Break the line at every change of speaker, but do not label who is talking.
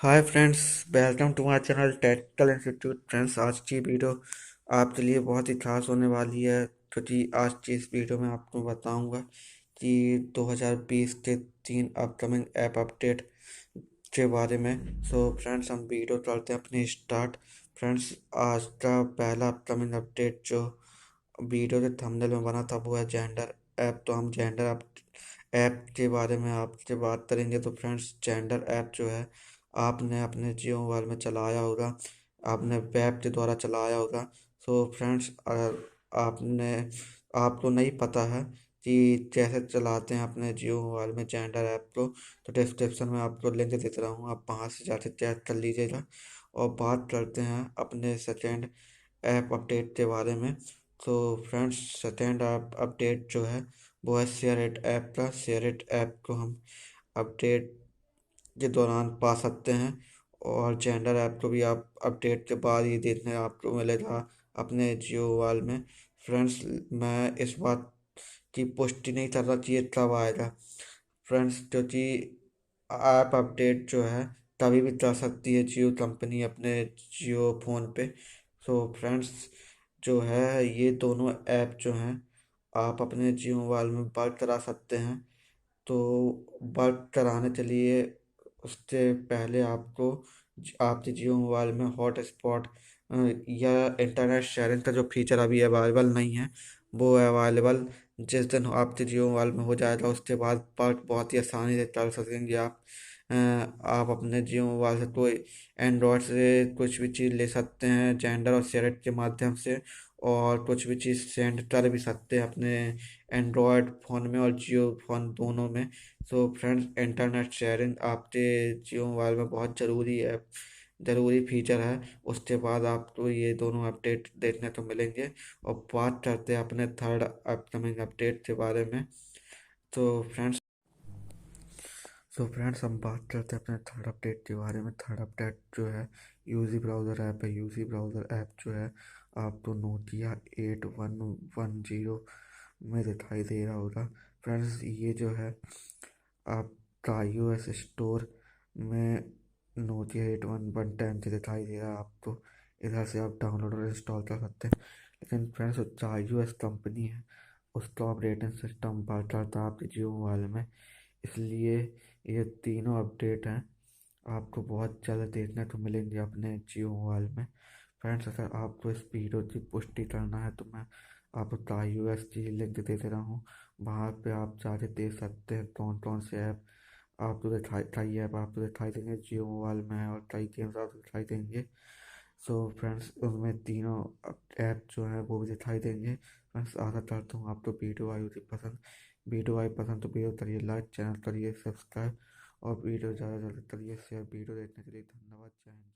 Hi friends, welcome to my channel technical institute. Friends, आज की video आपके लिए बहुत ही खास होने वाली है, क्योंकि आज की इस वीडियो में आपको बताऊंगा कि 2020 के 3 अपकमिंग ऐप अपडेट के बारे में। सो फ्रेंड्स, हम वीडियो करते हैं अपनी स्टार्ट। फ्रेंड्स, आज का पहला अपकमिंग अपडेट जो वीडियो के थंबनेल में बना था वो है जेंडर ऐप। तो हम जेंडर ऐप के बारे में आपसे बात करेंगे। तो फ्रेंड्स, जेंडर ऐप जो है आपने अपने जियो मोबाइल में चलाया होगा, आपने वेब के द्वारा चलाया होगा। सो फ्रेंड्स, अगर आपने आपको नहीं पता है कि कैसे चलाते हैं अपने जियो मोबाइल में जेंडर ऐप को, तो डिस्क्रिप्शन में आपको लिंक देते रहा हूँ, आप वहाँ से जाके चेक कर लीजिएगा। और बात करते हैं अपने सेकेंड ऐप अपडेट के बारे में। तो फ्रेंड्स, सेकेंड ऐप अपडेट जो है वो है शेयरइट ऐप का। शेयरइट ऐप को हम अपडेट के दौरान पा सकते हैं, और जेंडर ऐप को भी आप अपडेट के बाद ही देखने आपको मिलेगा अपने जियो मोबाइल में। फ्रेंड्स, मैं इस बात की पुष्टि नहीं कर रहा कि ये कब आएगा फ्रेंड्स, क्योंकि ऐप अपडेट जो है कभी भी कर सकती है जियो कंपनी अपने जियो फ़ोन पे। सो फ्रेंड्स, जो है ये दोनों ऐप जो हैं आप अपने जियो मोबाइल में वर्क करा सकते हैं। तो वर्क कराने के लिए उससे पहले आपको आपके जियो मोबाइल में हॉट स्पॉट या इंटरनेट शेयरिंग का जो फीचर अभी अवेलेबल नहीं है, वो अवेलेबल जिस दिन आपके जियो मोबाइल में हो जाएगा उसके बाद वर्क बहुत ही आसानी से कर सकेंगे आप। आप अपने जियो मोबाइल से कोई एंड्रॉयड से कुछ भी चीज़ ले सकते हैं जेंडर और शेयरिंग के माध्यम से, और कुछ भी चीज़ सेंड कर भी सकते हैं अपने एंड्रॉयड फ़ोन में और जियो फ़ोन दोनों में। सो फ्रेंड्स, इंटरनेट शेयरिंग आपके जियो मोबाइल में बहुत ज़रूरी फीचर है। उसके बाद आपको ये दोनों अपडेट देखने को मिलेंगे। और बात करते हैं अपने थर्ड अपकमिंग अपडेट के बारे में। तो फ्रेंड्स हम बात करते हैं अपने थर्ड अपडेट के बारे में। थर्ड अपडेट जो है यूजी ब्राउज़र ऐप है। यूजी ब्राउज़र ऐप जो है आपको नोकिया 8110 में दिखाई दे रहा होगा। फ्रेंड्स, ये जो है आपका iOS स्टोर में नोकिया 8110 से दिखाई दे रहा है आपको। इधर से आप डाउनलोड और इंस्टॉल कर सकते हैं। लेकिन फ्रेंड्स, जो iOS कंपनी है उसका ऑपरेटिंग सिस्टम वर्क करता है आपके जियो मोबाइल में, इसलिए ये तीनों अपडेट हैं आपको बहुत ज़्यादा देखने को मिलेंगे अपने जियो मोबाइल में। फ्रेंड्स, अगर आपको इस वीडियो की पुष्टि करना है तो मैं आपको iOS की लिंक दे दे रहा हूँ, वहाँ पे आप जाके देख सकते हैं कौन कौन से ऐप आपको दिखाई कई ऐप आपको दिखाई देंगे जियो मोबाइल में, और कई गेम्स आपको दिखाई देंगे। सो फ्रेंड्स, उनमें तीनों ऐप जो है वो भी दिखाई देंगे। फ्रेंड्स, आशा करता हूँ आपको वीडियो आई होगी पसंद। वीडियो आई पसंद तो वीडियो करिए लाइक, चैनल करिए सब्सक्राइब, और वीडियो ज़्यादा से ज़्यादा करिए शेयर। वीडियो देखने के लिए धन्यवाद। जय हिंद।